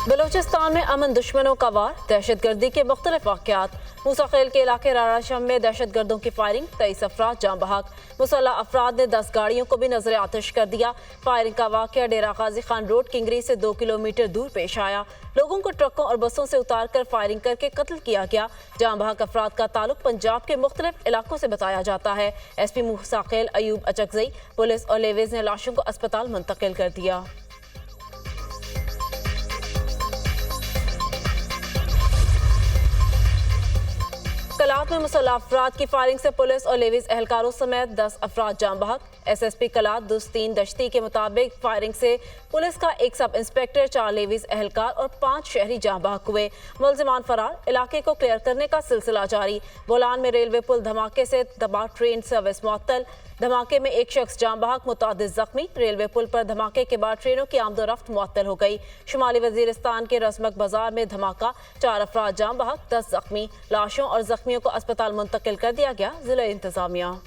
बलूचिस्तान में अमन दुश्मनों का वार, दहशतगर्दी के मुख्तलिफ वाक़यात। मूसाखेल के इलाके राराशम में दहशतगर्दों की फायरिंग, 23 अफराद जाँ बहक। मुसल्लह अफराद ने 10 गाड़ियों को भी नजर आतिश कर दिया। फायरिंग का वाक़या डेरा गाजी खान रोड किंगरी से 2 किलोमीटर दूर पेश आया। लोगों को ट्रकों और बसों से उतार कर फायरिंग करके कत्ल किया गया। जाँ बहक अफराद का ताल्लुक पंजाब के मुख्तलिफ इलाकों से बताया जाता है। SP मूसाखेल अयूब अचकजई, पुलिस और लेविज ने लाशों को अस्पताल मुंतकिल कर दिया। कलात में मुसल्लह अफराद की फायरिंग से पुलिस और लेविज एहलकारों समेत 10 अफराद जाँ बहक। SSP कलात दुस्तीन दश्ती के मुताबिक फायरिंग से पुलिस का एक सब इंस्पेक्टर, 4 लेविज एहलकार और 5 शहरी जाँ बहक हुए। मुलजिमान फरार, इलाके को क्लियर करने का सिलसिला जारी। बोलान में रेलवे पुल धमाके से तबाह, ट्रेन सर्विस मुअत्तल। धमाके में एक शख्स जाँ बहक, मुतादिद जख्मी। रेलवे पुल पर धमाके के बाद ट्रेनों की आमदोरफ्त मुअत्तल हो गई। शुमाली वजीरिस्तान के रसमक बाजार में धमाका, 4 अफराद जाँ बहक, 10 जख्मी। लाशों और जख्मियों को अस्पताल मुंतकिल कर दिया गया। जिला इंतजामिया।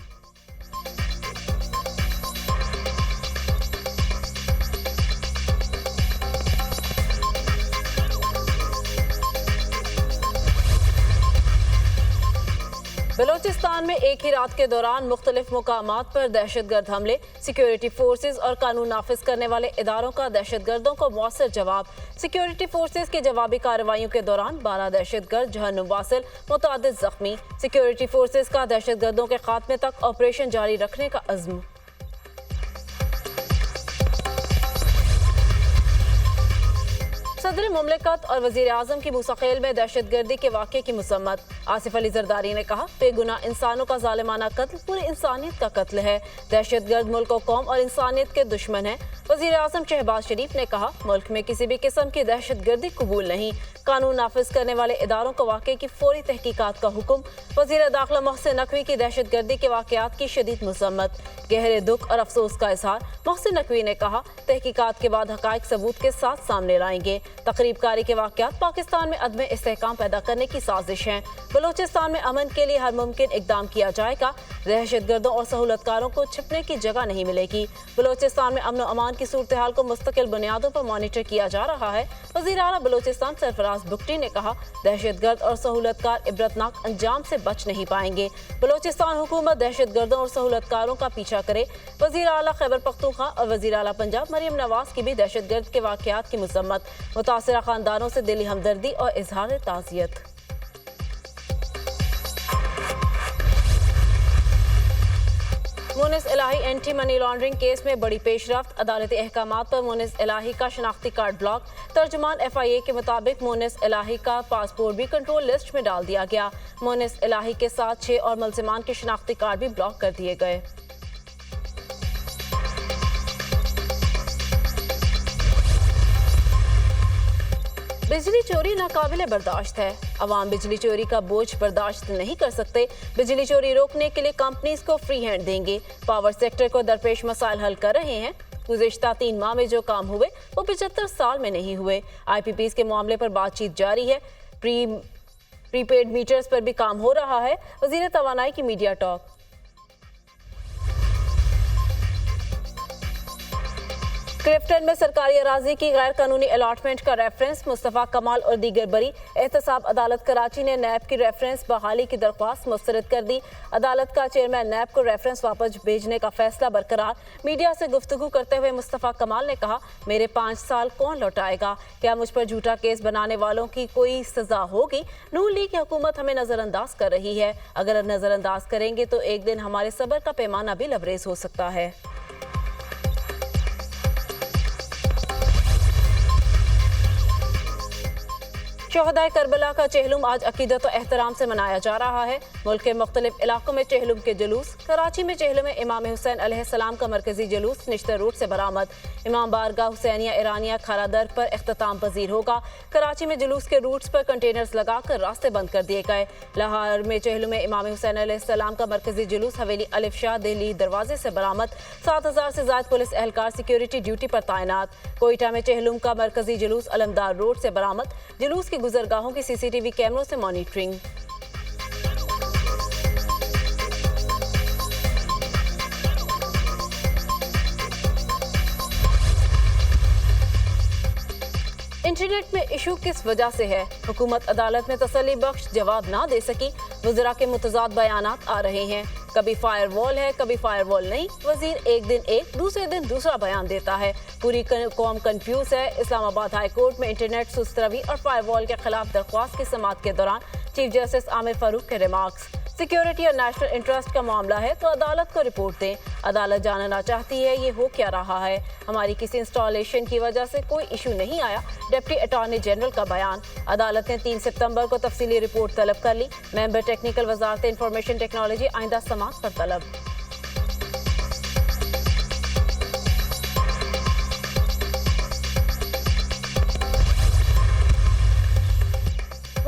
बलूचिस्तान में एक ही रात के दौरान मुख्तलिफ मुकामात पर दहशतगर्द हमले, सिक्योरिटी फोर्सेज और कानून नाफिज करने वाले इदारों का दहशतगर्दों को मौसर जवाब। सिक्योरिटी फोर्सेज की जवाबी कार्रवाइयों के दौरान 12 दहशतगर्द जहन्नुम वासिल, मुतादिद जख्मी। सिक्योरिटी फोर्सेज का दहशतगर्दों के खात्मे तक ऑपरेशन जारी रखने का अज़्म। सदर मुमलिकत और वजीर आजम की मूसाखेल में दहशतगर्दी के वाक़े की मुसम्मत। आसिफ अली जरदारी ने कहा, बेगुनाह इंसानों का जालिमाना कत्ल पूरी इंसानियत का कत्ल है। दहशतगर्द मुल्क और कौम और इंसानियत के दुश्मन हैं। वजीर आजम शहबाज शरीफ ने कहा, मुल्क में किसी भी किस्म की दहशतगर्दी कबूल नहीं। कानून नाफिज करने वाले इदारों को वाक़े की फौरी तहकीकात का हुक्म। वजीर दाखिला मोहसिन नकवी की दहशतगर्दी के वाक़यात की शदीद मुसम्मत, गहरे दुख और अफसोस का इजहार। मोहसिन नकवी ने कहा, तहकीकात के बाद हकायक सबूत के साथ सामने लाएंगे। तकरीबकारी के वाक़यात पाकिस्तान में अदम इस्तेहकाम पैदा करने की साजिश हैं। बलूचिस्तान में अमन के लिए हर मुमकिन इकदाम किया जाएगा। दहशतगर्दों और सहूलतकारों को छिपने की जगह नहीं मिलेगी। बलूचिस्तान में अमन और अमान की सूरत हाल को मुस्तकिल बुनियादों पर मॉनिटर किया जा रहा है। वज़ीर आला बलूचिस्तान सरफराज बुगटी ने कहा, दहशतगर्द और सहूलतकार इबरतनाक अंजाम से बच नहीं पाएंगे। बलूचिस्तान हुकूमत दहशतगर्दों और सहूलतकारों का पीछा करे। वज़ीर आला खैबर पख्तूनख्वा और वज़ीर आला पंजाब मरियम नवाज की भी दहशतगर्द के वाक़यात की मुसम्मत, मुतासिरा खानदानों से दिली हमदर्दी और इजहार ताज़ियत। मोनिस इलाही एंटी मनी लॉन्ड्रिंग केस में बड़ी पेशरफ्त, अदालती अहकामात पर मोनिस इलाही का शनाख्ती कार्ड ब्लॉक। तर्जुमान FIA के मुताबिक मोनिस इलाही का पासपोर्ट भी कंट्रोल लिस्ट में डाल दिया गया। मोनिस इलाही के साथ 6 और मुलजिमान के शनाख्ती कार्ड भी ब्लॉक कर दिए गए। बिजली चोरी नाकाबिले बर्दाश्त है। अवाम बिजली चोरी का बोझ बर्दाश्त नहीं कर सकते। बिजली चोरी रोकने के लिए कंपनीज को फ्री हैंड देंगे। पावर सेक्टर को दरपेश मसाइल हल कर रहे हैं। गुज़िश्ता 3 माह में जो काम हुए वो 75 साल में नहीं हुए। IPPs के मामले पर बातचीत जारी है। प्रीपेड मीटर्स पर भी काम हो रहा है। वज़ीर तवानाई की मीडिया टॉक। क्लिफ्टन में सरकारी अराजी की गैर कानूनी अलॉटमेंट का रेफरेंस, मुस्तफ़ा कमाल और दीगर बरी। एहतसाब अदालत कराची ने नैब की रेफरेंस बहाली की दरख्वास्त मुस्तरद कर दी। अदालत का चेयरमैन नैब को रेफरेंस वापस भेजने का फैसला बरकरार। मीडिया से गुफ्तगू करते हुए मुस्तफ़ा कमाल ने कहा, मेरे 5 साल कौन लौटाएगा? क्या मुझ पर झूठा केस बनाने वालों की कोई सजा होगी? नून लीग की हुकूमत हमें नज़रअंदाज कर रही है। अगर नज़रअंदाज करेंगे तो एक दिन हमारे सब्र का पैमाना भी लबरेज हो सकता है। शोहदाए करबला का चेहलुम आज अकीदत और एहतराम से मनाया जा रहा है। मुल्क के मुख्तलिफ इलाकों में चेहलुम के जुलूस। कराची में चेहलुम इमाम हुसैन अलैहिस्सलाम का मरकजी जुलूस निश्तर रोड से बरामद। इमाम बारगाह हुसैनिया ईरानिया खारादर पर इख्तिताम पजीर होगा। कराची में जुलूस के रूट्स पर कंटेनर्स लगाकर रास्ते बंद कर दिए गए। लाहौर में चेहलुम इमाम हुसैन अलैहिस्सलाम का मरकजी जुलूस हवेली अलिफ शाह दिल्ली दरवाजे से बरामद। 7000 से ज्यादा पुलिस एहलकार सिक्योरिटी ड्यूटी पर तैनात। कोयटा में चेहलुम का मरकजी जुलूस अलमदार रोड से बरामद। जुलूस की गुजरगाहों की CCTV कैमरों से मॉनिटरिंग। इंटरनेट में इशू किस वजह से है? हुकूमत अदालत में तसल्ली बख्श जवाब ना दे सकी। वज़रा के मुतज़ाद बयानात आ रहे हैं। कभी फायरवॉल है, कभी फायरवॉल नहीं। वजीर एक दिन एक, दूसरे दिन दूसरा बयान देता है। पूरी कौम कंफ्यूज है। इस्लामाबाद हाई कोर्ट में इंटरनेट सुस्त रवि और फायरवॉल के खिलाफ दरख्वास्त की समाअत के दौरान चीफ जस्टिस आमिर फारूक के रिमार्क्स। सिक्योरिटी और नेशनल इंटरेस्ट का मामला है तो अदालत को रिपोर्ट दें। अदालत जानना चाहती है ये हो क्या रहा है। हमारी किसी इंस्टॉलेशन की वजह से कोई इशू नहीं आया। डिप्टी अटॉर्नी जनरल का बयान। अदालत ने 3 सितंबर को तफसीली रिपोर्ट तलब कर ली। मेंबर टेक्निकल वजारत इंफॉर्मेशन टेक्नोलॉजी आइंदा समाअत पर तलब।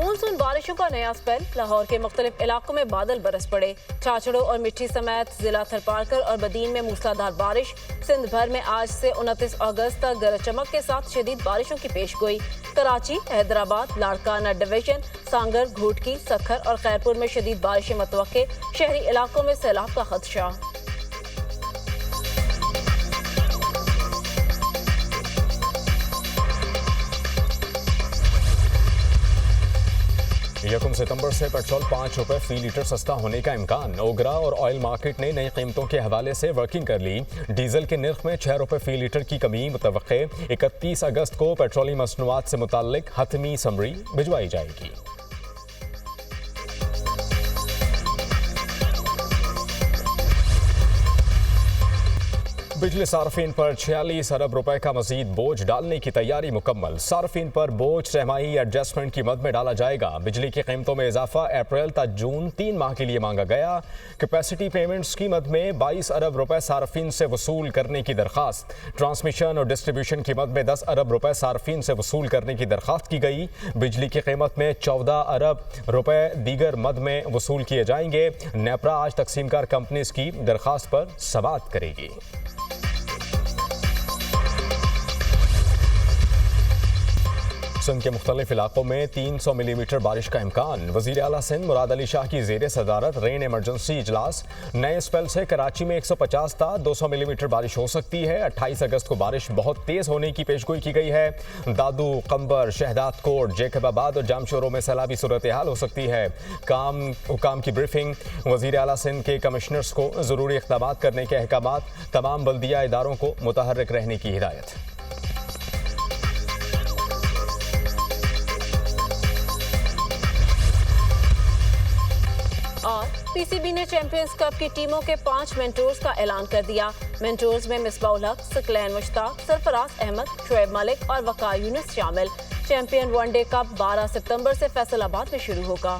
मानसून बारिशों का नया स्पेल। लाहौर के मुख्तलिफ इलाकों में बादल बरस पड़े। छाछड़ों और मिट्टी समेत जिला थरपारकर और बदीन में मूसलाधार बारिश। सिंध भर में आज से 29 अगस्त तक गरज चमक के साथ शदीद बारिशों की पेशगोई। कराची, हैदराबाद, लाड़काना डिवीजन, सांगर, घोटकी, सखर और खैरपुर में शदीद बारिशें मुतवक्के। शहरी इलाकों में सैलाब का खदशा। यकम सितंबर से पेट्रोल 5 रुपए फी लीटर सस्ता होने का इम्कान। ओगरा और ऑयल मार्केट ने नई कीमतों के हवाले से वर्किंग कर ली। डीजल के नर्ख में 6 रुपए फी लीटर की कमी मुतवक्के। 31 अगस्त को पेट्रोलियम मसनूआत से मुताल्लिक हतमी समरी भिजवाई जाएगी। बिजली सार्फिन पर 46 अरब रुपए का मजीद बोझ डालने की तैयारी मुकम्मल। सार्फिन पर बोझ सहमाही एडजस्टमेंट की मद में डाला जाएगा। बिजली की कीमतों में इजाफा अप्रैल तक जून 3 माह के लिए मांगा गया। कैपेसिटी पेमेंट्स की मद में 22 अरब रुपए सार्फिन से वसूल करने की दरखास्त। ट्रांसमिशन और डिस्ट्रीब्यूशन की मद में 10 अरब रुपए सार्फिन से वसूल करने की दरखास्त की गई। बिजली की कीमत में 14 अरब रुपए दीगर मद में वसूल किए जाएंगे। नेपरा आज तकसीमकार कंपनीज की दरखास्त पर समाअत करेगी। सिंध के मुख्तलिफ इलाकों में 300 मिलीमीटर बारिश का इम्कान। वज़ीर आला सिंध मुराद अली शाह की ज़ेर सदारत रेन इमरजेंसी इजलास। नए स्पेल से कराची में 150 था 200 मिलीमीटर बारिश हो सकती है। 28 अगस्त को बारिश बहुत तेज़ होने की पेशगोई की गई है। दादू, कंबर, शहदाद कोट, जेकबाबाद और जामशोरों में सैलाबी सूरत हाल हो सकती है। हुकाम की ब्रीफिंग। वज़ीर आला सिंध के कमिश्नर्स को ज़रूरी इक़दाम करने के अहकामात। तमाम बल्दिया इदारों को मुतहर्रिक रहने की हिदायत। और पीसीबी ने चैंपियंस कप की टीमों के 5 मेंटोर्स का ऐलान कर दिया। मेंटोर्स में मिसबाउल हक, सकलैन मुश्ताक, सरफराज अहमद, शुएब मलिक और वकार यूनुस शामिल। चैंपियन वनडे कप 12 सितंबर से फैसलाबाद में शुरू होगा।